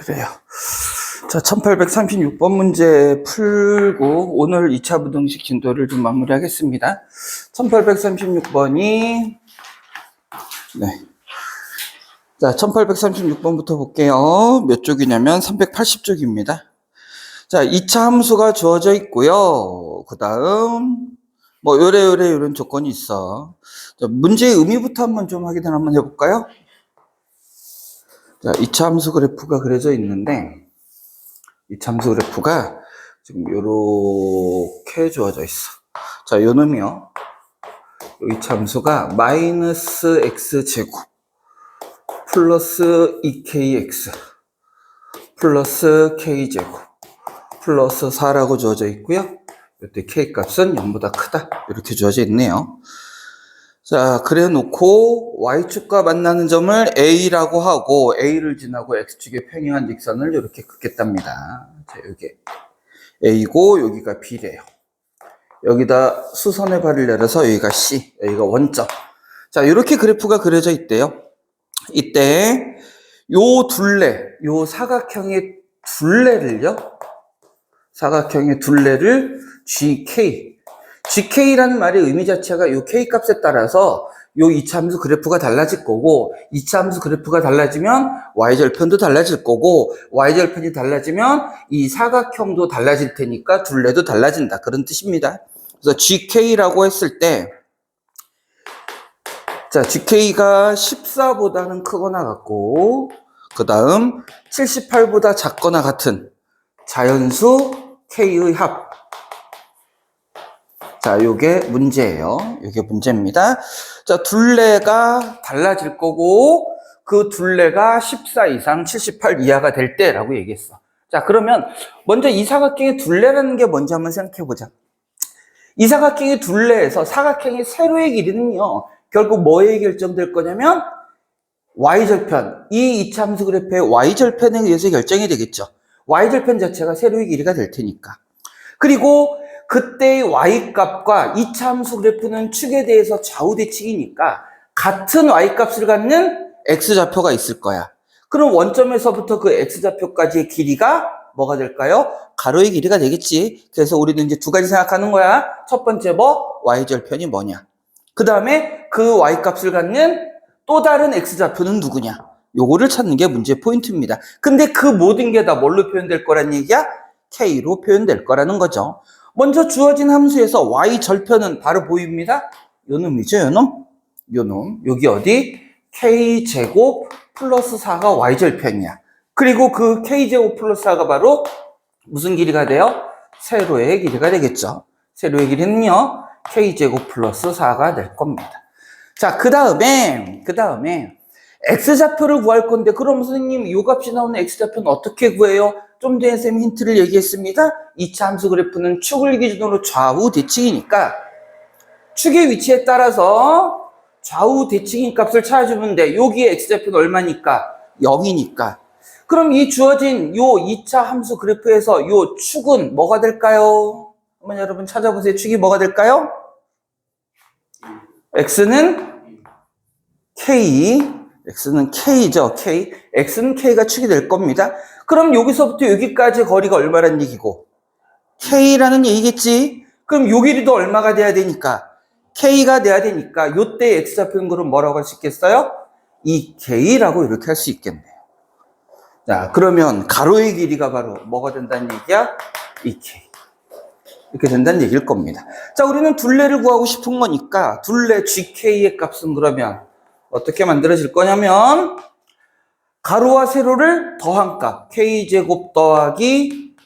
그래요. 자, 1836번 문제 풀고 오늘 2차 부등식 진도를 좀 마무리하겠습니다. 1836번이 네. 자, 1836번부터 볼게요. 몇 쪽이냐면 380쪽입니다. 자, 2차 함수가 주어져 있고요. 그 다음 뭐 요래 이런 조건이 있어. 자, 문제의 의미부터 한번 좀 확인을 한번 해볼까요? 자, 2차 함수 그래프가 그려져 있는데 2차 함수 그래프가 지금 요렇게 주어져 있어. 자, 요 놈이요. 이 함수가 마이너스 x제곱 플러스 2kx 플러스 k제곱 플러스 4라고 주어져 있고요. 이때 k 값은 0보다 크다 이렇게 주어져 있네요. 자, 그래 놓고 y축과 만나는 점을 a라고 하고 a를 지나고 x축에 평행한 직선을 이렇게 긋겠답니다. 자, 여기 a고 여기가 b래요. 여기다 수선의 발을 내려서 여기가 C, 여기가 원점. 자, 이렇게 그래프가 그려져 있대요. 이때 요 둘레, 요 사각형의 둘레를요. 사각형의 둘레를 GK라는 말의 의미 자체가 요 K 값에 따라서 요 이차함수 그래프가 달라질 거고, 이차함수 그래프가 달라지면 Y절편도 달라질 거고, Y절편이 달라지면 이 사각형도 달라질 테니까 둘레도 달라진다. 그런 뜻입니다. 그래서 GK라고 했을 때, 자, GK가 14보다는 크거나 같고, 그 다음 78보다 작거나 같은 자연수 K의 합. 자, 요게 문제예요. 요게 문제입니다. 자, 둘레가 달라질 거고, 그 둘레가 14 이상 78 이하가 될 때라고 얘기했어. 자, 그러면 먼저 이 사각형의 둘레라는 게 뭔지 한번 생각해 보자. 이 사각형의 둘레에서 사각형의 세로의 길이는요, 결국 뭐에 결정될 거냐면 Y절편, 이 이차함수 그래프의 Y절편에 의해서 결정이 되겠죠. Y절편 자체가 세로의 길이가 될 테니까. 그리고 그때의 Y값과 이차함수 그래프는 축에 대해서 좌우대칭이니까 같은 Y값을 갖는 X좌표가 있을 거야. 그럼 원점에서부터 그 X좌표까지의 길이가 뭐가 될까요? 가로의 길이가 되겠지. 그래서 우리는 이제 두 가지 생각하는 거야. 첫 번째 뭐? Y절편이 뭐냐. 그 다음에 그 Y값을 갖는 또 다른 X좌표는 누구냐. 요거를 찾는 게 문제의 포인트입니다. 근데 그 모든 게 다 뭘로 표현될 거란 얘기야? K로 표현될 거라는 거죠. 먼저 주어진 함수에서 Y절편은 바로 보입니다. 요 놈이죠, 요 놈? 요 놈. 여기 어디? K제곱 플러스 4가 Y절편이야. 그리고 그 K제곱 플러스 4가 바로 무슨 길이가 돼요? 세로의 길이가 되겠죠. 세로의 길이는요, K제곱 플러스 4가 될 겁니다. 자, 그 다음에 X좌표를 구할 건데, 그럼 선생님, 요 값이 나오는 X좌표는 어떻게 구해요? 좀 전에 쌤이 힌트를 얘기했습니다. 2차 함수 그래프는 축을 기준으로 좌우 대칭이니까, 축의 위치에 따라서 좌우 대칭인 값을 찾아주면 돼. 여기에 X좌표는 얼마니까? 0이니까. 그럼 이 주어진 요 2차 함수 그래프에서 요 축은 뭐가 될까요? 한번 여러분 찾아보세요. 축이 뭐가 될까요? X는 K죠. K. X는 K가 축이 될 겁니다. 그럼 여기서부터 여기까지 거리가 얼마란 얘기고? K라는 얘기겠지? 그럼 요 길이도 얼마가 돼야 되니까? K가 돼야 되니까 요때 X좌표인 그럼 뭐라고 할 수 있겠어요? 2K라고 이렇게 할 수 있겠네요. 자, 그러면 가로의 길이가 바로 뭐가 된다는 얘기야? 2K. 이렇게 된다는 얘기일 겁니다. 자, 우리는 둘레를 구하고 싶은 거니까 둘레 GK의 값은 그러면 어떻게 만들어질 거냐면 가로와 세로를 더한 값 K제곱 더하기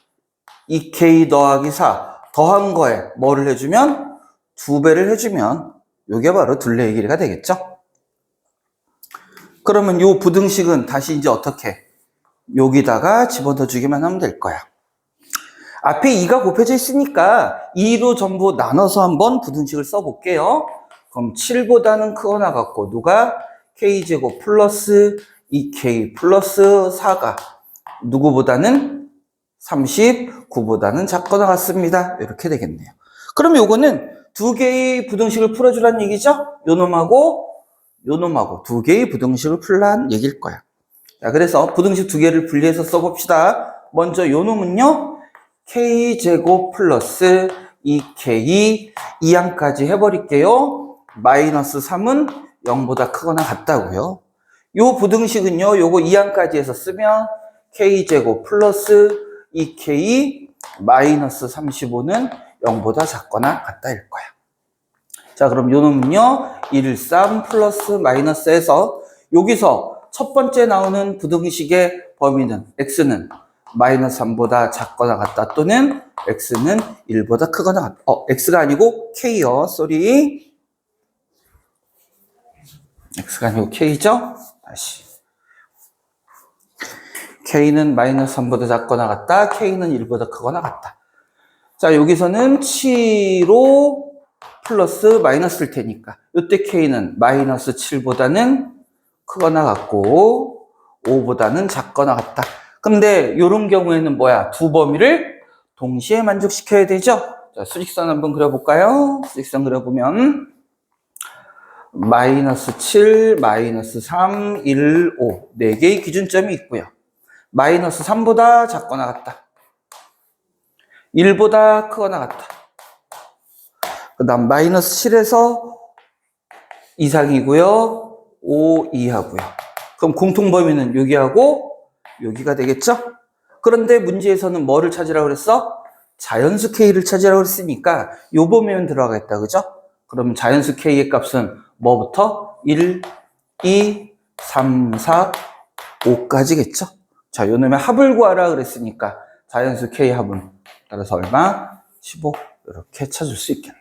2K 더하기 4 더한 거에 뭐를 해주면? 2배를 해주면 이게 바로 둘레의 길이가 되겠죠? 그러면 이 부등식은 다시 이제 어떻게? 여기다가 집어넣어 주기만 하면 될 거야. 앞에 2가 곱해져 있으니까 2로 전부 나눠서 한번 부등식을 써볼게요. 그럼 7보다는 크거나 같고 누가? K제곱 플러스 2K 플러스 4가 누구보다는 39보다는 작거나 같습니다. 이렇게 되겠네요. 그럼 요거는 두 개의 부등식을 풀어주라는 얘기죠? 요 놈하고 두 개의 부등식을 풀라는 얘기일 거야. 자, 그래서 부등식 두 개를 분리해서 써봅시다. 먼저 요 놈은요, k제곱 플러스 2k 2항까지 해버릴게요. 마이너스 3은 0보다 크거나 같다고요. 요 부등식은요, 요거 2항까지 해서 쓰면 k제곱 플러스 2k 마이너스 35는 0보다 작거나 같다일 거야. 자, 그럼 요 놈은요, 1, 3 플러스 마이너스 해서 여기서 첫 번째 나오는 부등식의 범위는 x는 마이너스 3보다 작거나 같다 또는 x는 1보다 크거나 같다. x가 아니고 k요. 쏘리. x가 아니고 k죠? 다시. k는 마이너스 3보다 작거나 같다. k는 1보다 크거나 같다. 자, 여기서는 7로 플러스 마이너스일 테니까 이때 k는 마이너스 7보다는 크거나 같고 5보다는 작거나 같다. 근데 이런 경우에는 뭐야? 두 범위를 동시에 만족시켜야 되죠? 자, 수직선 한번 그려볼까요? 수직선 그려보면 마이너스 7, 마이너스 3, 1, 5 4개의 기준점이 있고요. 마이너스 3보다 작거나 같다. 1보다 크거나 같다. 그 다음 마이너스 7에서 이상이고요. 5 이하고요. 그럼 공통범위는 여기하고 여기가 되겠죠? 그런데 문제에서는 뭐를 찾으라고 그랬어? 자연수 k를 찾으라고 그랬으니까 요 범위면 들어가겠다. 그죠? 그럼 자연수 k의 값은 뭐부터? 1, 2, 3, 4, 5까지겠죠? 자, 요 놈의 합을 구하라 그랬으니까 자연수 k 합은 따라서 얼마? 15 이렇게 찾을 수 있겠네.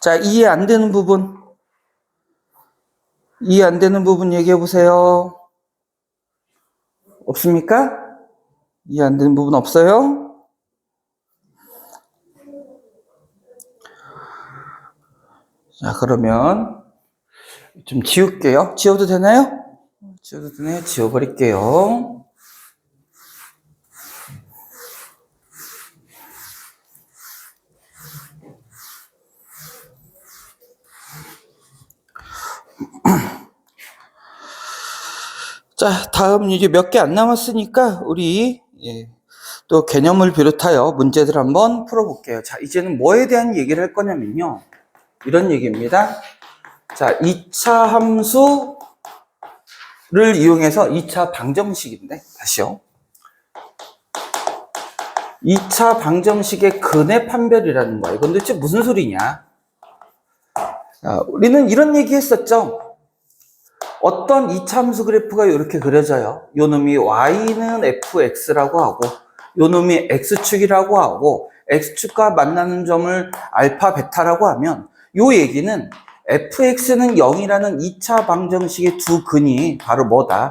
자, 이해 안 되는 부분 얘기해 보세요. 없습니까? 이해 안 되는 부분 없어요? 자, 그러면 좀 지울게요. 지워도 되나요? 지워도 되나요? 지워버릴게요. 자, 다음 이제 몇 개 안 남았으니까 우리 또 개념을 비롯하여 문제들 한번 풀어볼게요. 자, 이제는 뭐에 대한 얘기를 할 거냐면요. 이런 얘기입니다. 자, 2차 함수를 이용해서 2차 방정식인데, 다시요. 2차 방정식의 근의 판별이라는 거야. 이건 도대체 무슨 소리냐? 자, 우리는 이런 얘기 했었죠. 어떤 2차 함수 그래프가 이렇게 그려져요. 요 놈이 y는 fx라고 하고 요 놈이 x축이라고 하고 x축과 만나는 점을 알파 베타라고 하면 요 얘기는 fx는 0이라는 2차 방정식의 두 근이 바로 뭐다?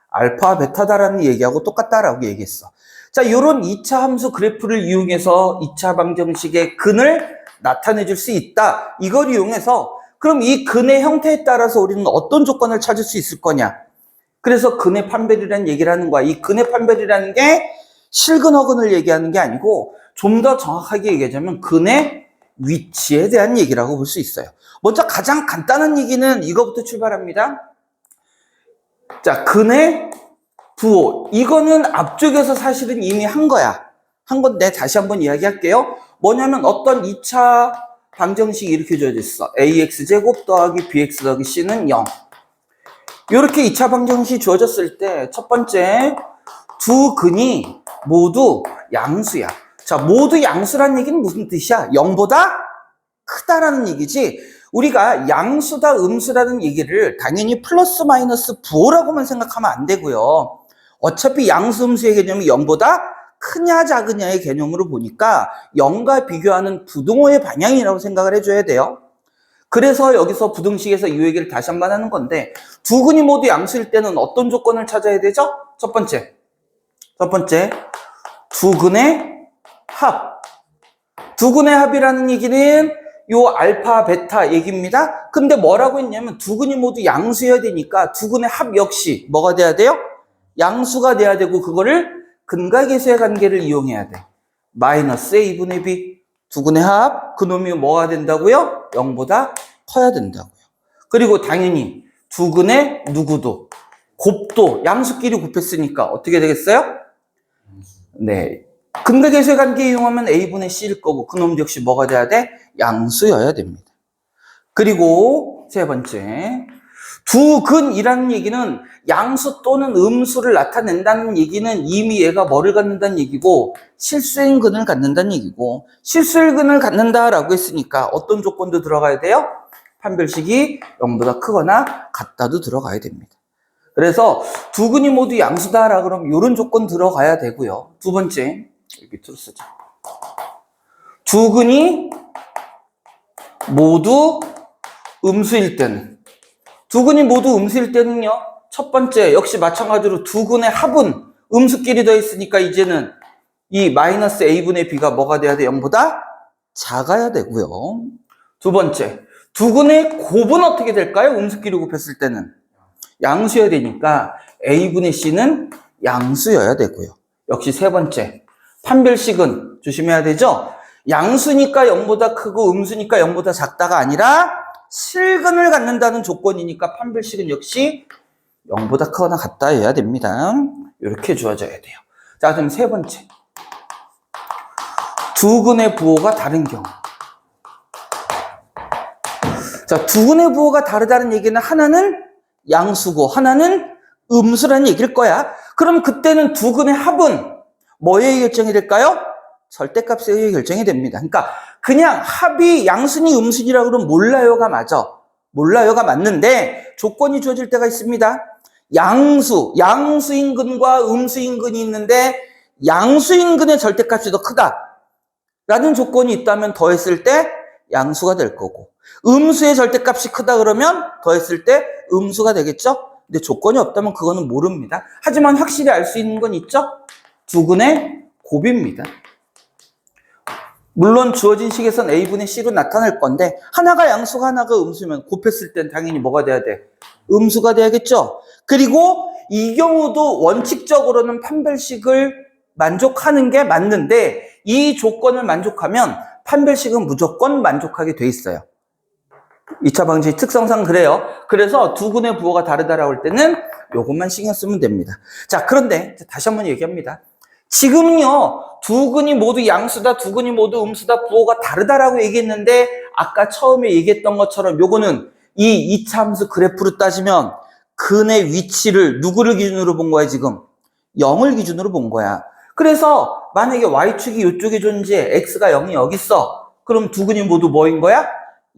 알파 베타다라는 얘기하고 똑같다라고 얘기했어. 자, 요런 2차 함수 그래프를 이용해서 2차 방정식의 근을 나타내 줄 수 있다. 이걸 이용해서 그럼 이 근의 형태에 따라서 우리는 어떤 조건을 찾을 수 있을 거냐? 그래서 근의 판별이라는 얘기를 하는 거야. 이 근의 판별이라는 게 실근 허근을 얘기하는 게 아니고 좀 더 정확하게 얘기하자면 근의 위치에 대한 얘기라고 볼 수 있어요. 먼저 가장 간단한 얘기는 이거부터 출발합니다. 자, 근의 부호. 이거는 앞쪽에서 사실은 이미 한 거야. 한 건데 다시 한번 이야기할게요. 뭐냐면 어떤 2차 방정식이 이렇게 주어져 있어. ax제곱 더하기 bx 더하기 c는 0. 이렇게 2차 방정식이 주어졌을 때 첫 번째 두 근이 모두 양수야. 자, 모두 양수란 얘기는 무슨 뜻이야? 0보다 크다라는 얘기지. 우리가 양수다 음수라는 얘기를 당연히 플러스 마이너스 부호라고만 생각하면 안 되고요. 어차피 양수 음수의 개념이 0보다 크냐 작으냐의 개념으로 보니까 0과 비교하는 부등호의 방향이라고 생각을 해줘야 돼요. 그래서 여기서 부등식에서 이 얘기를 다시 한번 하는 건데 두 근이 모두 양수일 때는 어떤 조건을 찾아야 되죠? 첫 번째 두 근의 합. 두 근의 합이라는 얘기는 요 알파 베타 얘기입니다. 근데 뭐라고 했냐면 두 근이 모두 양수여야 되니까 두 근의 합 역시 뭐가 돼야 돼요? 양수가 돼야 되고 그거를 근각계수의 관계를 이용해야 돼. 마이너스 a분의 b. 두 근의 합, 그놈이 뭐가 된다고요? 0보다 커야 된다고요. 그리고 당연히 두 근의 누구도 곱도 양수끼리 곱했으니까 어떻게 되겠어요? 네. 근각계수의 관계 이용하면 A분의 C일 거고 그놈도 역시 뭐가 돼야 돼? 양수여야 됩니다. 그리고 세 번째, 두근이라는 얘기는 양수 또는 음수를 나타낸다는 얘기는 이미 얘가 뭐를 갖는다는 얘기고 실수의 근을 갖는다는 얘기고 실수의 근을 갖는다라고 했으니까 어떤 조건도 들어가야 돼요? 판별식이 0보다 크거나 같다도 들어가야 됩니다. 그래서 두 근이 모두 양수다라 그러면 이런 조건 들어가야 되고요. 두 번째, 밑으로 쓰자. 두 근이 모두 음수일 때는, 두 근이 모두 음수일 때는요, 첫 번째, 역시 마찬가지로 두 근의 합은 음수끼리 더했으니까 이제는 이 마이너스 a분의 b가 뭐가 돼야 돼? 0보다 작아야 되고요. 두 번째, 두 근의 곱은 어떻게 될까요? 음수끼리 곱했을 때는 양수여야 되니까 a분의 c는 양수여야 되고요. 역시 세 번째, 판별식은 조심해야 되죠? 양수니까 0보다 크고 음수니까 0보다 작다가 아니라 실근을 갖는다는 조건이니까 판별식은 역시 0보다 크거나 같다여야 됩니다. 이렇게 주어져야 돼요. 자, 그럼 세 번째, 두 근의 부호가 다른 경우. 자, 두 근의 부호가 다르다는 얘기는 하나는 양수고 하나는 음수라는 얘기일 거야. 그럼 그때는 두 근의 합은 뭐에 의해 결정이 될까요? 절대값에 의해 결정이 됩니다. 그러니까 그냥 합이 양수니 음수니라고 그러면 몰라요가 맞아. 몰라요가 맞는데 조건이 주어질 때가 있습니다. 양수인 근과 음수인 근이 있는데 양수인 근의 절대값이 더 크다 라는 조건이 있다면 더했을 때 양수가 될 거고, 음수의 절대값이 크다 그러면 더했을 때 음수가 되겠죠? 근데 조건이 없다면 그거는 모릅니다. 하지만 확실히 알 수 있는 건 있죠? 두 근의 곱입니다. 물론 주어진 식에선 a분의 c로 나타날 건데 하나가 양수가 하나가 음수면 곱했을 땐 당연히 뭐가 돼야 돼? 음수가 돼야겠죠? 그리고 이 경우도 원칙적으로는 판별식을 만족하는 게 맞는데 이 조건을 만족하면 판별식은 무조건 만족하게 돼 있어요. 2차 방정식 특성상 그래요. 그래서 두 근의 부호가 다르다라고 할 때는 요것만 신경 쓰면 됩니다. 자, 그런데 다시 한번 얘기합니다. 지금요, 두 근이 모두 양수다, 두 근이 모두 음수다, 부호가 다르다라고 얘기했는데 아까 처음에 얘기했던 것처럼 요거는 이 2차 함수 그래프로 따지면 근의 위치를 누구를 기준으로 본 거야 지금? 0을 기준으로 본 거야. 그래서 만약에 y축이 이쪽에 존재해, x가 0이 여기 있어. 그럼 두 근이 모두 뭐인 거야?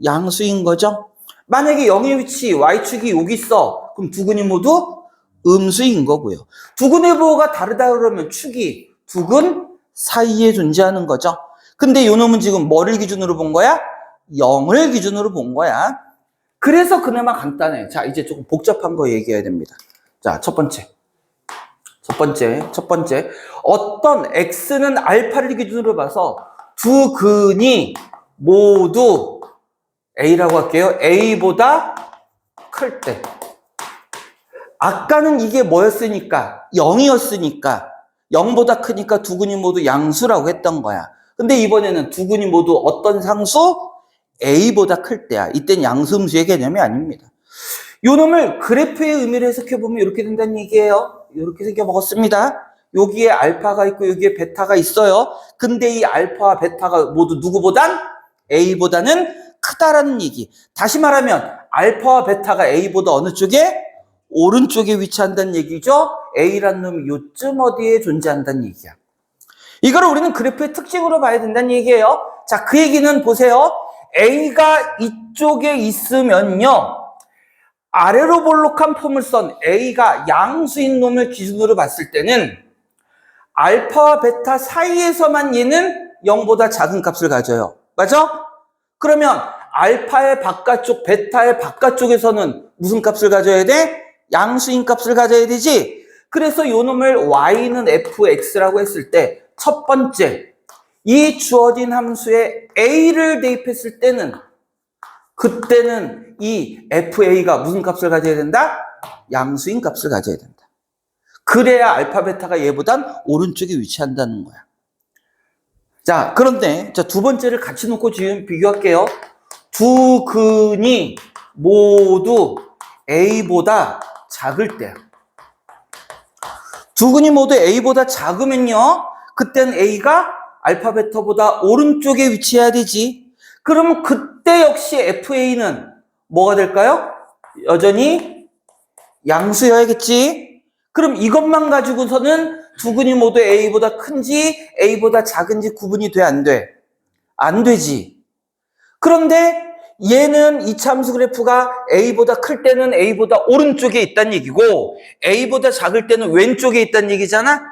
양수인 거죠. 만약에 0의 위치, y축이 여기 있어. 그럼 두 근이 모두 음수인 거고요. 두 근의 부호가 다르다 그러면 축이 두 근 사이에 존재하는 거죠. 근데 요 놈은 지금 뭐를 기준으로 본 거야? 0을 기준으로 본 거야. 그래서 그나마 간단해. 자, 이제 조금 복잡한 거 얘기해야 됩니다. 자, 첫 번째. 어떤 x는 알파를 기준으로 봐서 두 근이 모두 a라고 할게요. a보다 클 때. 아까는 이게 뭐였으니까? 0이었으니까 0보다 크니까 두 근이 모두 양수라고 했던 거야. 근데 이번에는 두 근이 모두 어떤 상수? a보다 클 때야. 이땐 양수음수의 개념이 아닙니다. 요 놈을 그래프의 의미를 해석해보면 이렇게 된다는 얘기예요. 이렇게 생겨먹었습니다. 여기에 알파가 있고 여기에 베타가 있어요. 근데 이 알파와 베타가 모두 누구보단? a보다는 크다라는 얘기. 다시 말하면 알파와 베타가 a보다 어느 쪽에? 오른쪽에 위치한다는 얘기죠. a라는 놈이 요쯤 어디에 존재한다는 얘기야. 이걸 우리는 그래프의 특징으로 봐야 된다는 얘기예요. 자, 그 얘기는 보세요. a가 이쪽에 있으면요, 아래로 볼록한 포물선 a가 양수인 놈을 기준으로 봤을 때는 알파와 베타 사이에서만 얘는 0보다 작은 값을 가져요. 맞아? 그러면 알파의 바깥쪽, 베타의 바깥쪽에서는 무슨 값을 가져야 돼? 양수인 값을 가져야 되지. 그래서 요 놈을 y는 fx라고 했을 때 첫 번째, 이 주어진 함수에 a를 대입했을 때는 그때는 이 fa가 무슨 값을 가져야 된다? 양수인 값을 가져야 된다. 그래야 알파, 베타가 얘보단 오른쪽에 위치한다는 거야. 자, 그런데 자, 두 번째를 같이 놓고 지금 비교할게요. 두 근이 모두 a보다 작을 때야. 두 근이 모두 A보다 작으면요, 그땐 A가 알파 베타보다 오른쪽에 위치해야 되지. 그럼 그때 역시 FA는 뭐가 될까요? 여전히 양수여야겠지. 그럼 이것만 가지고서는 두 근이 모두 A보다 큰지 A보다 작은지 구분이 돼, 안 돼? 안 되지. 그런데 얘는 이 참수 그래프가 A보다 클 때는 A보다 오른쪽에 있다는 얘기고 A보다 작을 때는 왼쪽에 있다는 얘기잖아?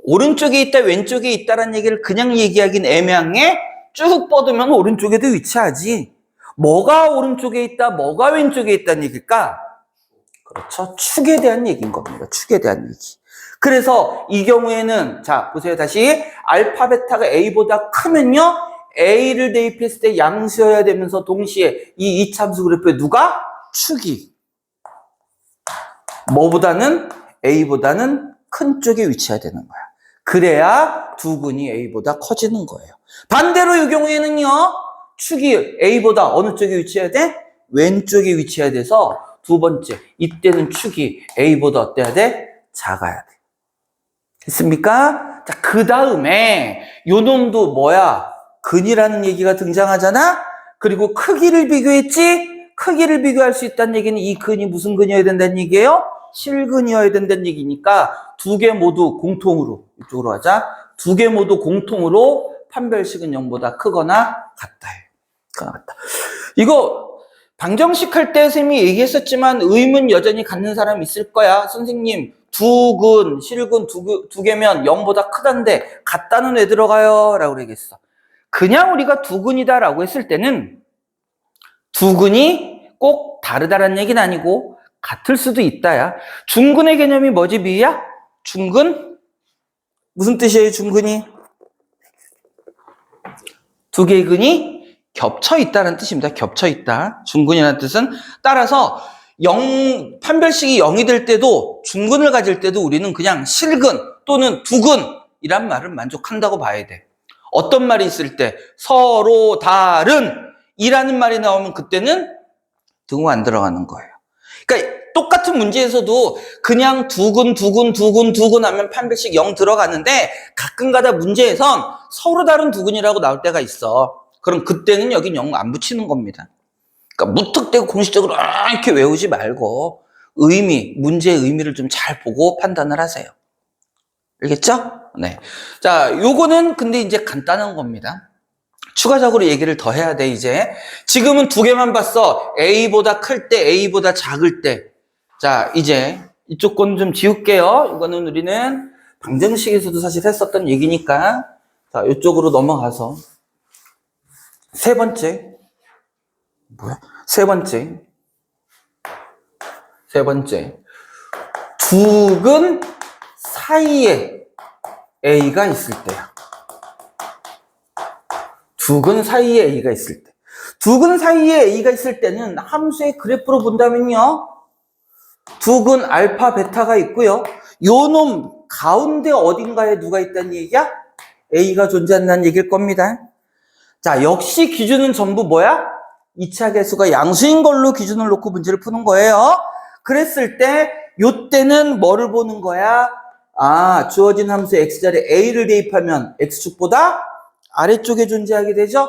오른쪽에 있다, 왼쪽에 있다라는 얘기를 그냥 얘기하긴 애매한 게 쭉 뻗으면 오른쪽에도 위치하지. 뭐가 오른쪽에 있다, 뭐가 왼쪽에 있다는 얘기일까? 그렇죠. 축에 대한 얘기인 겁니다. 축에 대한 얘기. 그래서 이 경우에는, 자, 보세요. 다시. 알파, 베타가 A보다 크면요, A를 대입했을 때 양수여야 되면서 동시에 이 이참수 그래프에 누가? 축이. 뭐보다는? A보다는 큰 쪽에 위치해야 되는 거야. 그래야 두 근이 A보다 커지는 거예요. 반대로 이 경우에는요, 축이 A보다 어느 쪽에 위치해야 돼? 왼쪽에 위치해야 돼서 두 번째, 이때는 축이 A보다 어때야 돼? 작아야 돼. 됐습니까? 자, 그 다음에 요 놈도 뭐야? 근이라는 얘기가 등장하잖아? 그리고 크기를 비교했지? 크기를 비교할 수 있다는 얘기는 이 근이 무슨 근이어야 된다는 얘기예요? 실근이어야 된다는 얘기니까 두 개 모두 공통으로, 이쪽으로 하자. 두 개 모두 공통으로 판별식은 0보다 크거나 같다예요. 같다. 이거 방정식 할 때 선생님이 얘기했었지만 의문 여전히 갖는 사람 있을 거야. 선생님, 두 근, 실근 두 개면 0보다 크다는데 같다는 왜 들어가요? 라고 얘기했어. 그냥 우리가 두 근이다 라고 했을 때는 두 근이 꼭 다르다라는 얘기는 아니고 같을 수도 있다야. 중근의 개념이 뭐지, 미희야? 중근? 무슨 뜻이에요, 중근이? 두 개의 근이 겹쳐 있다는 뜻입니다. 겹쳐 있다. 중근이라는 뜻은 따라서 판별식이 0이 될 때도 중근을 가질 때도 우리는 그냥 실근 또는 두근이란 말을 만족한다고 봐야 돼. 어떤 말이 있을 때 서로 다른 이라는 말이 나오면 그때는 등호 안 들어가는 거예요. 그러니까 똑같은 문제에서도 그냥 두근 하면 판별식 0 들어가는데 가끔가다 문제에선 서로 다른 두근이라고 나올 때가 있어. 그럼 그때는 여긴 0 안 붙이는 겁니다. 그러니까 무턱대고 공식적으로 이렇게 외우지 말고 문제의 의미를 좀 잘 보고 판단을 하세요. 알겠죠? 네. 자, 요거는 근데 이제 간단한 겁니다. 추가적으로 얘기를 더 해야 돼, 이제. 지금은 두 개만 봤어. A보다 클 때, A보다 작을 때. 자, 이제 이쪽 건 좀 지울게요. 이거는 우리는 방정식에서도 사실 했었던 얘기니까. 자, 이쪽으로 넘어가서. 세 번째. 세 번째. 두 근 사이에 A가 있을 때야. 두 근 사이에 A가 있을 때. 두 근 사이에 A가 있을 때는 함수의 그래프로 본다면요. 두 근 알파, 베타가 있고요. 요 놈 가운데 어딘가에 누가 있다는 얘기야? A가 존재한다는 얘기일 겁니다. 자, 역시 기준은 전부 뭐야? 2차 계수가 양수인 걸로 기준을 놓고 문제를 푸는 거예요. 그랬을 때, 요때는 뭐를 보는 거야? 아, 주어진 함수 x자리에 A를 대입하면 x축보다 아래쪽에 존재하게 되죠?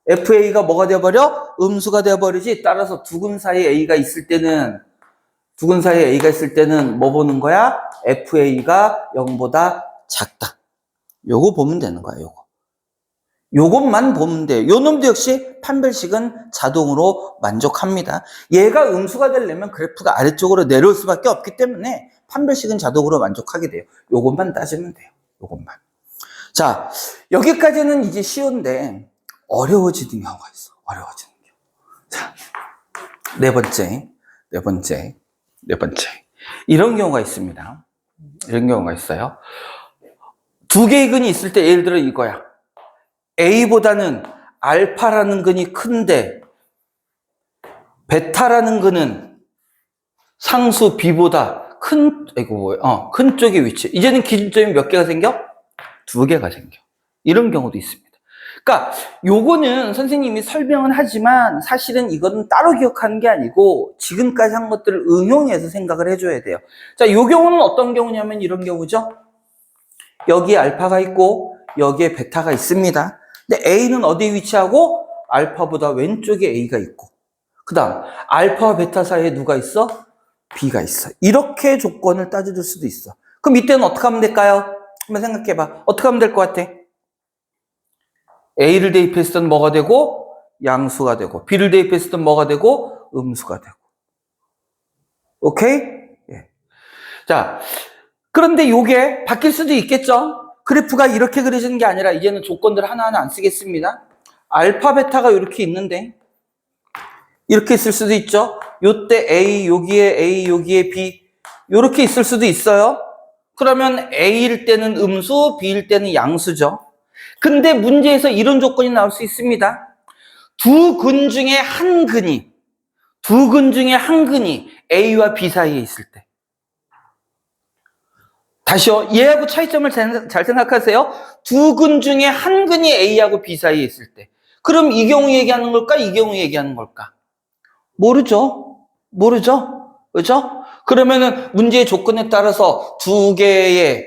FA가 뭐가 되어버려? 음수가 되어버리지. 따라서 두 근 사이에 A가 있을 때는 뭐 보는 거야? FA가 0보다 작다. 요거 보면 되는 거야, 요거. 요것만 보면 돼. 요 놈도 역시 판별식은 자동으로 만족합니다. 얘가 음수가 되려면 그래프가 아래쪽으로 내려올 수밖에 없기 때문에 판별식은 자동으로 만족하게 돼요. 요것만 따지면 돼요. 요것만. 자, 여기까지는 이제 쉬운데 어려워지는 경우가 있어. 어려워지는 경우. 자, 네 번째. 이런 경우가 있습니다. 이런 경우가 있어요. 두 개의 근이 있을 때 예를 들어 이거야. A보다는 알파라는 근이 큰데 베타라는 근은 상수 B보다 큰 쪽의 위치. 이제는 기준점이 몇 개가 생겨? 두 개가 생겨. 이런 경우도 있습니다. 그러니까 요거는 선생님이 설명은 하지만 사실은 이거는 따로 기억하는 게 아니고 지금까지 한 것들을 응용해서 생각을 해줘야 돼요. 자, 요 경우는 어떤 경우냐면 이런 경우죠. 여기에 알파가 있고 여기에 베타가 있습니다. 근데 A는 어디에 위치하고 알파보다 왼쪽에 A가 있고 그 다음 알파와 베타 사이에 누가 있어? B가 있어. 이렇게 조건을 따져줄 수도 있어. 그럼 이때는 어떻게 하면 될까요? 한번 생각해봐. 어떻게 하면 될 것 같아? A를 대입했을 땐 뭐가 되고 양수가 되고 B를 대입했을 땐 뭐가 되고 음수가 되고. 오케이? 예. 자, 그런데 요게 바뀔 수도 있겠죠? 그래프가 이렇게 그려지는 게 아니라 이제는 조건들 하나하나 안 쓰겠습니다. 알파, 베타가 이렇게 있는데 이렇게 있을 수도 있죠? 요때 A, 여기에 B 이렇게 있을 수도 있어요. 그러면 A일 때는 음수, B일 때는 양수죠. 근데 문제에서 이런 조건이 나올 수 있습니다. 두 근 중에 한 근이 A와 B 사이에 있을 때. 다시요. 얘하고 차이점을 잘 생각하세요. 두 근 중에 한 근이 A하고 B 사이에 있을 때. 그럼 이 경우 얘기하는 걸까? 이 경우 얘기하는 걸까? 모르죠. 그렇죠? 그러면은 문제의 조건에 따라서 두 개를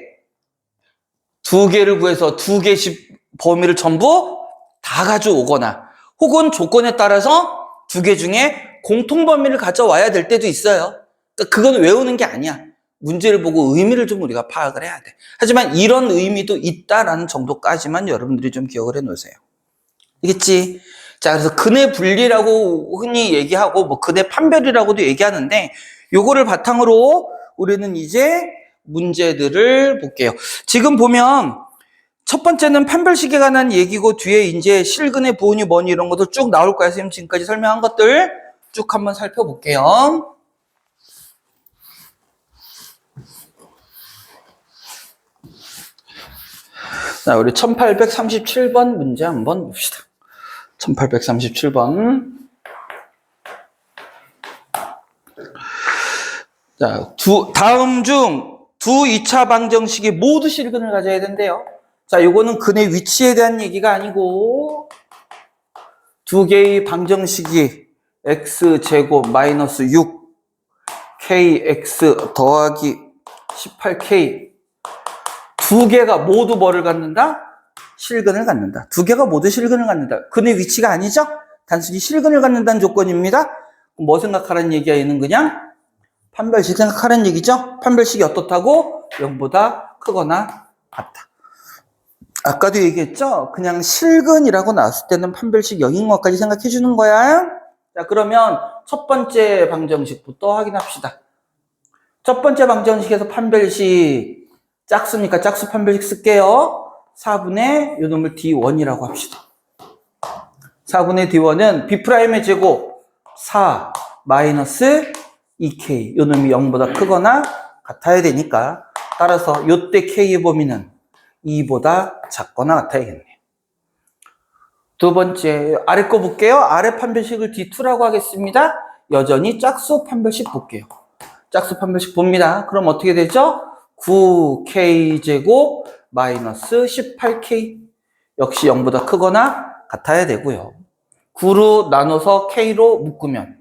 구해서 두 개씩 범위를 전부 다 가져오거나 혹은 조건에 따라서 두 개 중에 공통 범위를 가져와야 될 때도 있어요. 그러니까 그건 외우는 게 아니야. 문제를 보고 의미를 좀 우리가 파악을 해야 돼. 하지만 이런 의미도 있다라는 정도까지만 여러분들이 좀 기억을 해 놓으세요. 알겠지? 자, 그래서 근의 분리라고 흔히 얘기하고 뭐 근의 판별이라고도 얘기하는데 요거를 바탕으로 우리는 이제 문제들을 볼게요. 지금 보면 첫 번째는 판별식에 관한 얘기고 뒤에 이제 실근의 보온이 뭐니 이런 것도 쭉 나올 거예요. 선생님 지금까지 설명한 것들 쭉 한번 살펴볼게요. 자, 우리 1837번 문제 한번 봅시다. 1837번. 자, 다음 중 두 2차 방정식이 모두 실근을 가져야 된대요. 자, 요거는 근의 위치에 대한 얘기가 아니고 두 개의 방정식이 x제곱 마이너스 6 kx 더하기 18k 두 개가 모두 뭐를 갖는다? 실근을 갖는다. 두 개가 모두 실근을 갖는다. 근의 위치가 아니죠? 단순히 실근을 갖는다는 조건입니다. 뭐 생각하라는 얘기야? 얘는 그냥 판별식 생각하라는 얘기죠? 판별식이 어떻다고? 0보다 크거나 같다. 아까도 얘기했죠? 그냥 실근이라고 나왔을 때는 판별식 0인 것까지 생각해 주는 거야. 자, 그러면 첫 번째 방정식부터 확인합시다. 첫 번째 방정식에서 판별식 짝수니까 짝수 판별식 쓸게요. 4분의 요놈을 D1이라고 합시다. 4분의 D1은 B'의 제곱 4 마이너스 2K 요놈이 0보다 크거나 같아야 되니까 따라서 요때 K의 범위는 2보다 작거나 같아야겠네요. 두 번째 아래 거 볼게요. 아래 판별식을 D2라고 하겠습니다. 여전히 짝수 판별식 볼게요. 짝수 판별식 봅니다. 그럼 어떻게 되죠? 9K제곱 마이너스 18K 역시 0보다 크거나 같아야 되고요. 9로 나눠서 K로 묶으면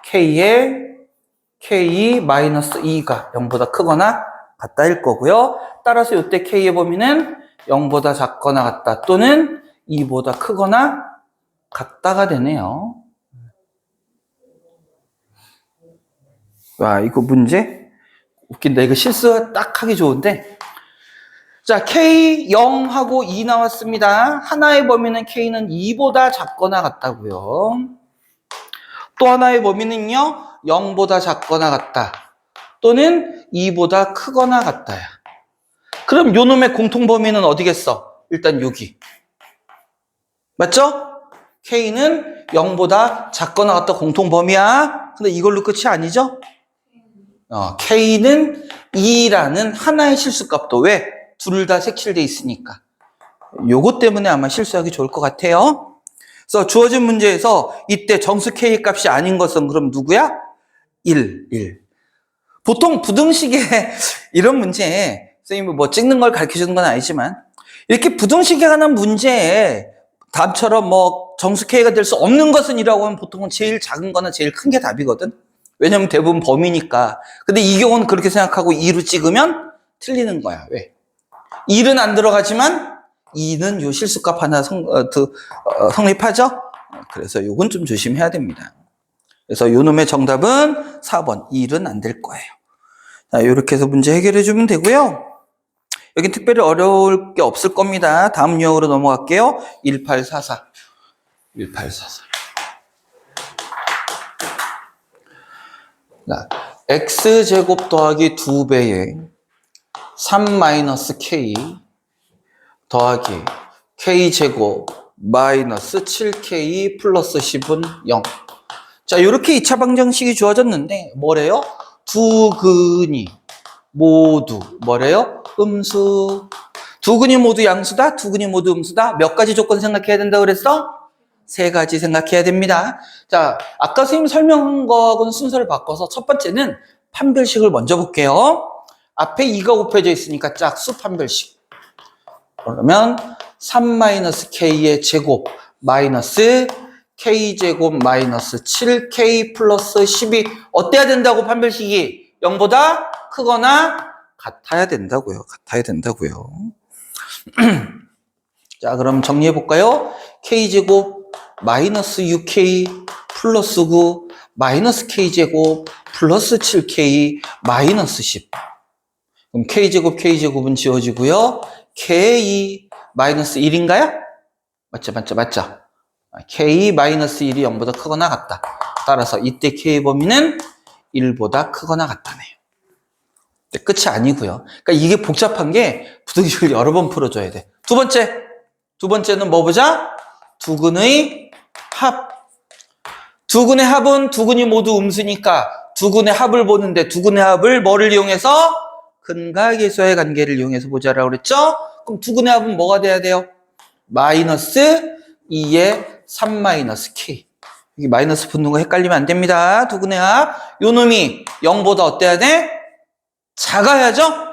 K의 K 마이너스 2가 0보다 크거나 같다일 거고요. 따라서 이때 K의 범위는 0보다 작거나 같다 또는 2보다 크거나 같다가 되네요. 와, 이거 문제? 웃긴다. 이거 실수 딱 하기 좋은데. 자, K 0하고 2 나왔습니다. 하나의 범위는 K는 2보다 작거나 같다고요. 또 하나의 범위는요. 0보다 작거나 같다. 또는 2보다 크거나 같다야. 그럼 요 놈의 공통 범위는 어디겠어? 일단 여기. 맞죠? K는 0보다 작거나 같다 공통 범위야. 근데 이걸로 끝이 아니죠? K는 2라는 하나의 실수값도 왜? 둘 다 색칠돼 있으니까. 요것 때문에 아마 실수하기 좋을 것 같아요. 그래서 주어진 문제에서 이때 정수 K 값이 아닌 것은 그럼 누구야? 1. 보통 부등식에 이런 문제에 선생님이 뭐 찍는 걸 가르쳐 주는 건 아니지만 이렇게 부등식에 관한 문제에 답처럼 뭐 정수 K가 될 수 없는 것은 이라고 하면 보통은 제일 작은 거나 제일 큰 게 답이거든. 왜냐면 대부분 범위니까. 근데 이 경우는 그렇게 생각하고 2로 찍으면 틀리는 거야. 왜? 1은 안 들어가지만 2는 요 실수값 하나 성립하죠? 그래서 요건 좀 조심해야 됩니다. 그래서 요 놈의 정답은 4번. 1은 안 될 거예요. 자, 요렇게 해서 문제 해결해 주면 되고요. 여기 특별히 어려울 게 없을 겁니다. 다음 유형으로 넘어갈게요. 1844. 1844. 자, x제곱 더하기 2배의 3-k 더하기 k제곱 마이너스 7k 플러스 10은 0. 자, 이렇게 2차 방정식이 주어졌는데 뭐래요? 두 근이 모두 뭐래요? 음수. 두 근이 모두 양수다? 두 근이 모두 음수다? 몇 가지 조건 생각해야 된다고 그랬어? 3가지 생각해야 됩니다. 자, 아까 선생님 설명한 거하고는 순서를 바꿔서 첫 번째는 판별식을 먼저 볼게요. 앞에 2가 곱해져 있으니까 짝수 판별식. 그러면 3-k의 제곱 마이너스 k제곱 마이너스 7k 플러스 10이 어때야 된다고 판별식이? 0보다 크거나 같아야 된다고요. 같아야 된다고요. 자, 그럼 정리해 볼까요? k제곱 마이너스 6k 플러스 9 마이너스 k제곱 플러스 7k 마이너스 10. 그럼 k제곱은 지워지고요. k 마이너스 1인가요? 맞죠? k 마이너스 1이 0보다 크거나 같다. 따라서 이때 k 범위는 1보다 크거나 같다네요. 끝이 아니고요. 그러니까 이게 복잡한 게 부등식을 여러 번 풀어줘야 돼. 두 번째는 뭐 보자? 두근의 합. 두근의 합은 두근이 모두 음수니까 두근의 합을 보는데 두근의 합을 뭐를 이용해서? 근과 계수의 관계를 이용해서 보자라고 그랬죠? 그럼 두근의 합은 뭐가 돼야 돼요? 마이너스 2의 3-k. 여기 마이너스 붙는 거 헷갈리면 안 됩니다. 두근의 합. 요 놈이 0보다 어때야 돼? 작아야죠?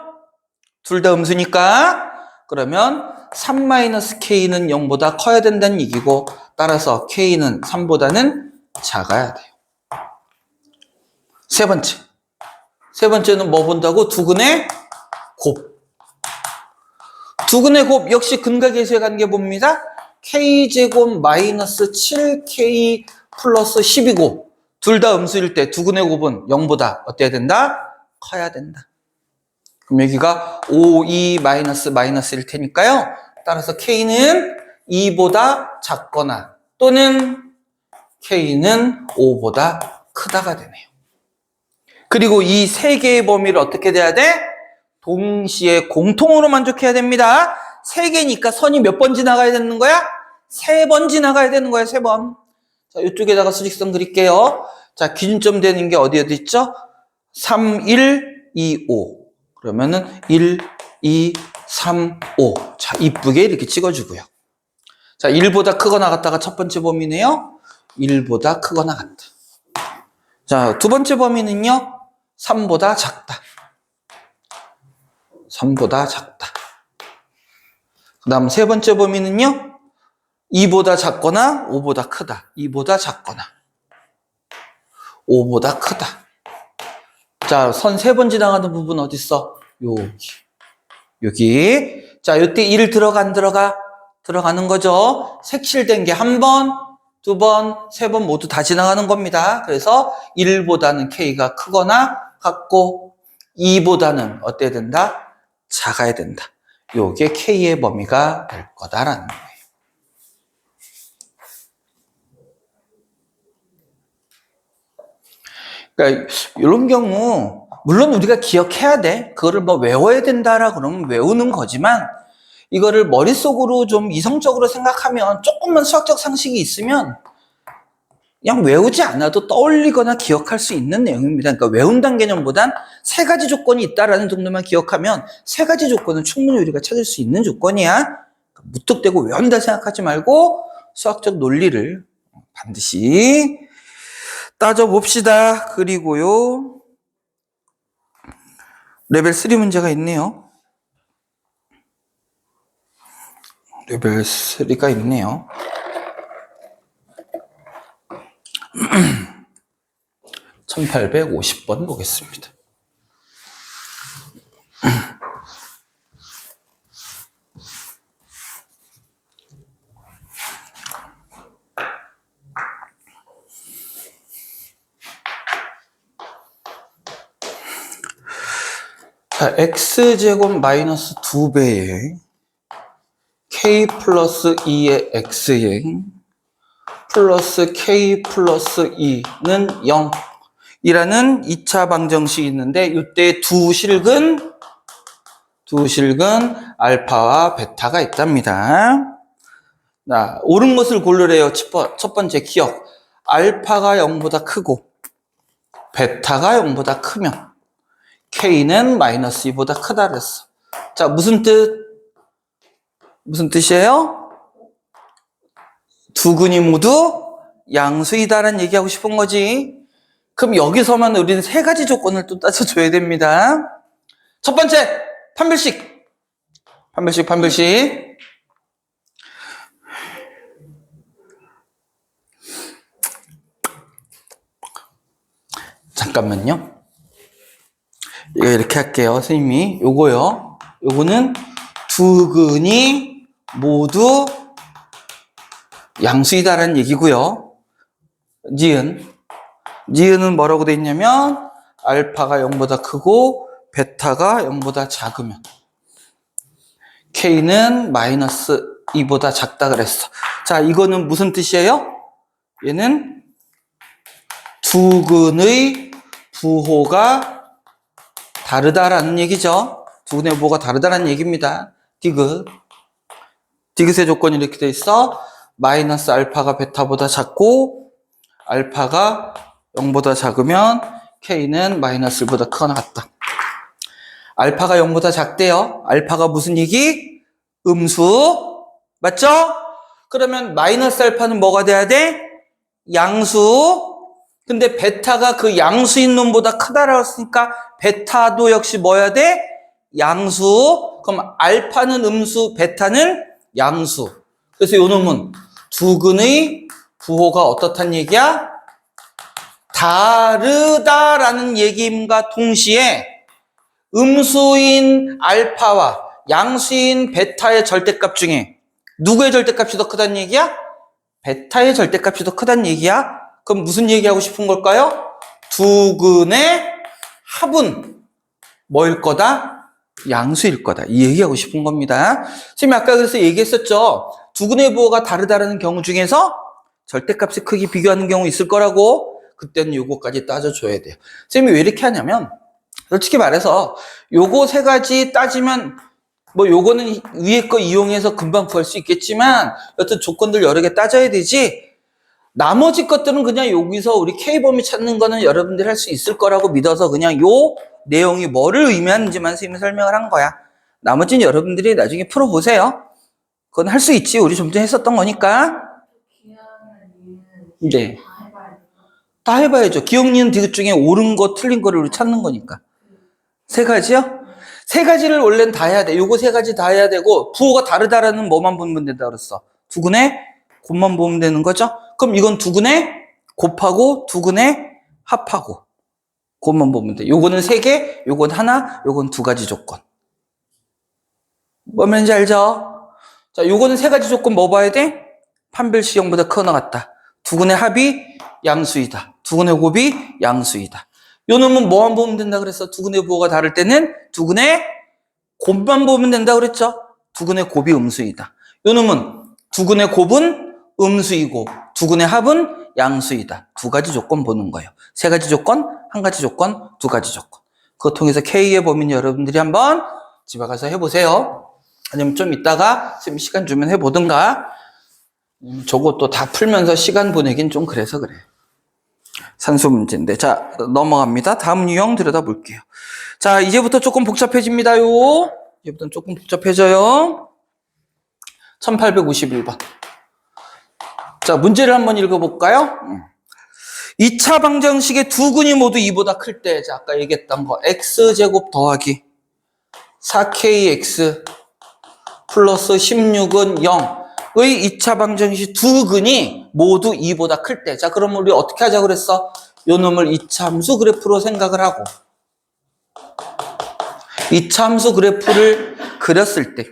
둘 다 음수니까. 그러면 3-k는 0보다 커야 된다는 얘기고, 따라서 k는 3보다는 작아야 돼요. 세 번째는 뭐 본다고? 두근의 곱. 두근의 곱 역시 근과 계수의 관계 봅니다. k제곱 마이너스 7k 플러스 10이고 둘 다 음수일 때 두근의 곱은 0보다 어때야 된다? 커야 된다. 그럼 여기가 5, 2 마이너스일 테니까요. 따라서 k는 2보다 작거나 또는 k는 5보다 크다가 되네요. 그리고 이 세 개의 범위를 어떻게 돼야 돼? 동시에 공통으로 만족해야 됩니다. 3개니까 선이 몇 번 지나가야 되는 거야? 3번 지나가야 되는 거야, 3번. 자, 이쪽에다가 수직선 그릴게요. 자, 기준점 되는 게 어디 있죠? 3, 1, 2, 5. 그러면은 1, 2, 3, 5. 자, 이쁘게 이렇게 찍어주고요. 자, 1보다 크거나 같다가 첫 번째 범위네요. 1보다 크거나 같다. 자, 두 번째 범위는요. 3보다 작다. 3보다 작다. 그 다음 세 번째 범위는요. 2보다 작거나 5보다 크다. 2보다 작거나 5보다 크다. 자, 선 세 번 지나가는 부분 어디 있어? 여기. 자, 요때 1 들어가 안 들어가? 들어가는 거죠. 색칠된 게 한 번, 두 번, 세 번 모두 다 지나가는 겁니다. 그래서 1보다는 k가 크거나 같고 2보다는 어때야 된다? 작아야 된다. 요게 k의 범위가 될 거다라는 거예요. 그러니까 이런 경우 물론 우리가 기억해야 돼. 그거를 뭐 외워야 된다라 그러면 외우는 거지만 이거를 머릿속으로 좀 이성적으로 생각하면 조금만 수학적 상식이 있으면 그냥 외우지 않아도 떠올리거나 기억할 수 있는 내용입니다. 그러니까 외운다는 개념보단 3가지 조건이 있다라는 정도만 기억하면 3가지 조건은 충분히 우리가 찾을 수 있는 조건이야. 무턱대고 외운다 생각하지 말고 수학적 논리를 반드시 따져봅시다. 그리고요. 레벨 3 문제가 있네요. 레벨 3가 있네요. 1850번 보겠습니다. 자, x제곱 마이너스 2배의 k 플러스 2의 x의 플러스 k 플러스 2는 0이라는 2차 방정식이 있는데 이때 두 실근 알파와 베타가 있답니다. 자, 옳은 것을 고르래요. 첫 번째 기억. 알파가 0보다 크고 베타가 0보다 크면 K는 마이너스 2보다 크다 그랬어. 자, 무슨 뜻이에요? 두 근이 모두 양수이다라는 얘기하고 싶은 거지. 그럼 여기서만 우리는 세 가지 조건을 또 따져줘야 됩니다. 첫 번째, 판별식. 잠깐만요. 이거 이렇게 할게요. 선생님이 요거는 두 근이 모두 양수이다라는 얘기고요. 니은은 뭐라고 돼 있냐면 알파가 0보다 크고 베타가 0보다 작으면 K는 마이너스 2보다 작다 그랬어. 자, 이거는 무슨 뜻이에요? 얘는 두 근의 부호가 다르다라는 얘기죠. 두 근의 부호가 다르다라는 얘기입니다. 디귿의 조건이 이렇게 돼 있어. 마이너스 알파가 베타보다 작고 알파가 0보다 작으면 K는 마이너스 1보다 크거나 같다. 알파가 0보다 작대요. 알파가 무슨 얘기? 음수. 맞죠? 그러면 마이너스 알파는 뭐가 돼야 돼? 양수. 근데 베타가 그 양수인 놈보다 크다라고 했으니까 베타도 역시 뭐야 돼? 양수. 그럼 알파는 음수, 베타는 양수. 그래서 요 놈은 두 근의 부호가 어떻단 얘기야? 다르다라는 얘기임과 동시에 음수인 알파와 양수인 베타의 절대값 중에 누구의 절대값이 더 크다는 얘기야? 베타의 절대값이 더 크다는 얘기야? 그럼 무슨 얘기하고 싶은 걸까요? 두 근의 합은 뭐일 거다? 양수일 거다. 이 얘기하고 싶은 겁니다. 선생님이 아까 그래서 얘기했었죠. 두 근의 부호가 다르다는 경우 중에서 절대값의 크기 비교하는 경우 있을 거라고. 그때는 요거까지 따져줘야 돼요. 선생님이 왜 이렇게 하냐면 솔직히 말해서 요거 세 가지 따지면 뭐 요거는 위에 거 이용해서 금방 구할 수 있겠지만 여튼 조건들 여러 개 따져야 되지. 나머지 것들은 그냥 여기서 우리 K범위 찾는 거는 여러분들이 할 수 있을 거라고 믿어서 그냥 요 내용이 뭐를 의미하는지만 선생님이 설명을 한 거야. 나머지는 여러분들이 나중에 풀어보세요. 그건 할 수 있지. 우리 좀 전에 했었던 거니까. 네. 다 해봐야죠. 기억, 니은, 디귿 중에 옳은 거, 틀린 거를 우리 찾는 거니까. 세 가지요? 세 가지를 원래는 다 해야 돼. 요거 세 가지 다 해야 되고, 부호가 다르다라는 뭐만 보면 된다 그랬어? 두 근의 곱만 보면 되는 거죠? 그럼 이건 두 근의 곱하고 두 근의 합하고 곱만 보면 돼. 요거는 세 개, 요건 하나, 요건 두 가지 조건. 뭐 말인지 알죠? 자, 요거는 세 가지 조건 뭐 봐야 돼? 판별식 0보다 크거나 같다. 두 근의 합이 양수이다. 두 근의 곱이 양수이다. 요 놈은 뭐만 보면 된다 그랬어? 두 근의 부호가 다를 때는 두 근의 곱만 보면 된다 그랬죠? 두 근의 곱이 음수이다. 요 놈은 두 근의 곱은 음수이고 두 근의 합은 양수이다. 두 가지 조건 보는 거예요. 세 가지 조건, 한 가지 조건, 두 가지 조건. 그거 통해서 K의 범위는 여러분들이 한번 집에 가서 해보세요. 아니면 좀 이따가 선생님 시간 주면 해보든가. 저것도 다 풀면서 시간 보내긴 좀 그래서 그래. 산수 문제인데. 자, 넘어갑니다. 다음 유형 들여다볼게요. 자, 이제부터 조금 복잡해집니다요. 이제부터 조금 복잡해져요. 1851번. 자, 문제를 한번 읽어볼까요? 2차 방정식의 두 근이 모두 2보다 클 때, 자, 아까 얘기했던 거, x제곱 더하기 4kx 플러스 16은 0의 2차 방정식 두 근이 모두 2보다 클 때. 자, 그럼 우리 어떻게 하자고 그랬어? 요 놈을 이차함수 그래프로 생각을 하고, 이차함수 그래프를 그렸을 때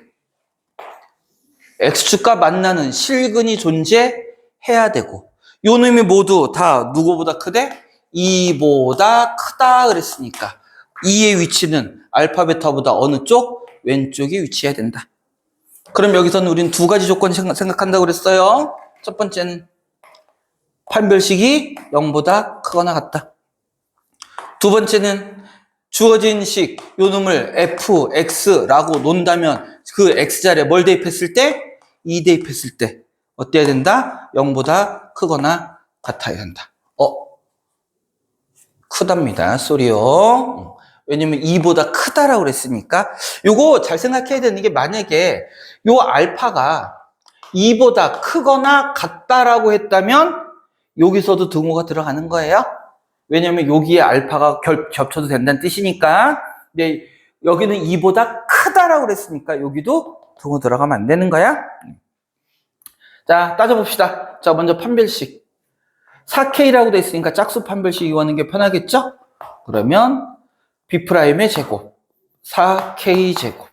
x축과 만나는 실근이 존재해야 되고, 요 놈이 모두 다 누구보다 크대? 2보다 크다 그랬으니까 2의 위치는 알파 베타보다 어느 쪽? 왼쪽에 위치해야 된다. 그럼 여기서는 우린 두 가지 조건 생각한다고 그랬어요. 첫 번째는 판별식이 0보다 크거나 같다. 두 번째는 주어진 식, 요 놈을 f, x라고 논다면 그 x자리에 뭘 대입했을 때? 2 대입했을 때 어때야 된다? 0보다 크거나 같아야 한다. 크답니다. 쏘리요. 왜냐면 2보다 크다라고 그랬으니까. 요거 잘 생각해야 되는 게, 만약에 요 알파가 2보다 크거나 같다라고 했다면 여기서도 등호가 들어가는 거예요. 왜냐면 여기에 알파가 겹쳐도 된다는 뜻이니까. 근데 여기는 2보다 크다라고 그랬으니까 여기도 등호 들어가면 안 되는 거야. 자, 따져봅시다. 자, 먼저 판별식. 4K라고 돼 있으니까 짝수 판별식 이용하는 게 편하겠죠? 그러면 B'의 제곱 4K 제곱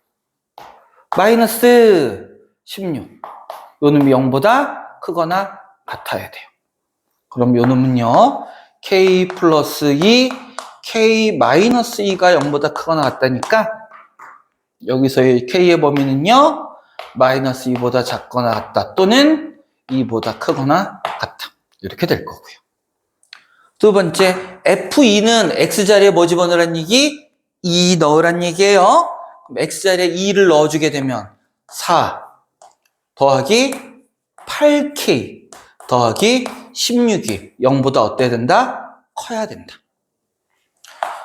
마이너스 16, 요 놈이 0보다 크거나 같아야 돼요. 그럼 요 놈은요 K 플러스 2 K 마이너스 2가 0보다 크거나 같다니까 여기서의 K의 범위는요 마이너스 2보다 작거나 같다 또는 2보다 크거나 같다, 이렇게 될 거고요. 두 번째, F2는 X자리에 뭐 집어넣으란 얘기? 2 넣으란 얘기예요. 그럼 X자리에 2를 넣어주게 되면 4 더하기 8K 더하기 16이 0보다 어때야 된다? 커야 된다.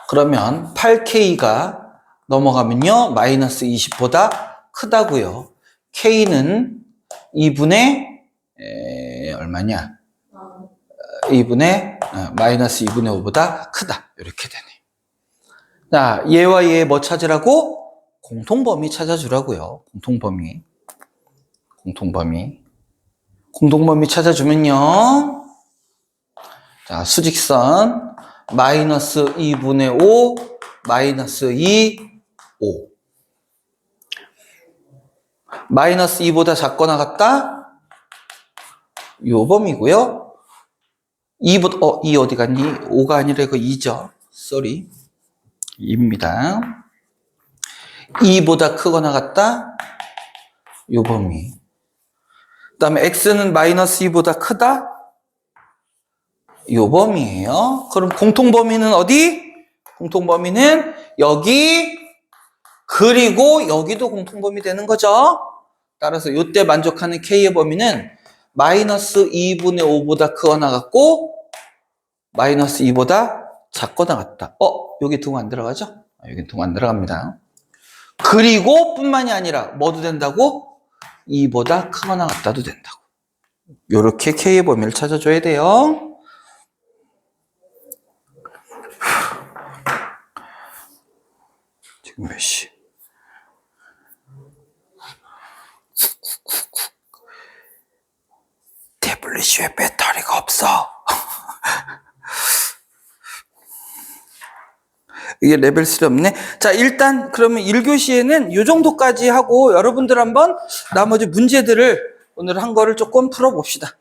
그러면 8K가 넘어가면요 마이너스 20보다 크다고요. K는 2분의 얼마냐? 2분의 마이너스 2분의 5보다 크다, 이렇게 되네. 자, 얘와 얘 뭐 찾으라고? 공통범위 찾아주라고요. 공통범위 찾아주면요, 자, 수직선 마이너스 2분의 5 마이너스 2 5 마이너스 2보다 작거나 같다? 요 범위고요. 2보다, 2 어디 갔니? 5가 아니라 이거 2죠. 쏘리. 2입니다. 2보다 크거나 같다? 요 범위. 그 다음에 x는 마이너스 2보다 크다? 요 범위예요. 그럼 공통범위는 어디? 공통범위는 여기, 그리고 여기도 공통범위 되는 거죠. 따라서 요때 만족하는 k의 범위는 마이너스 2분의 5보다 크거나 같고 마이너스 2보다 작거나 같다. 여기 등호 안 들어가죠? 여기 등호 안 들어갑니다. 그리고 뿐만이 아니라 뭐도 된다고? 2보다 크거나 같다도 된다고. 요렇게 k의 범위를 찾아줘야 돼요. 지금 몇 시? 태블릿에 배터리가 없어. 이게 레벨 3 없네. 자, 일단 그러면 1교시에는 이 정도까지 하고 여러분들 한번 나머지 문제들을 오늘 한 거를 조금 풀어봅시다.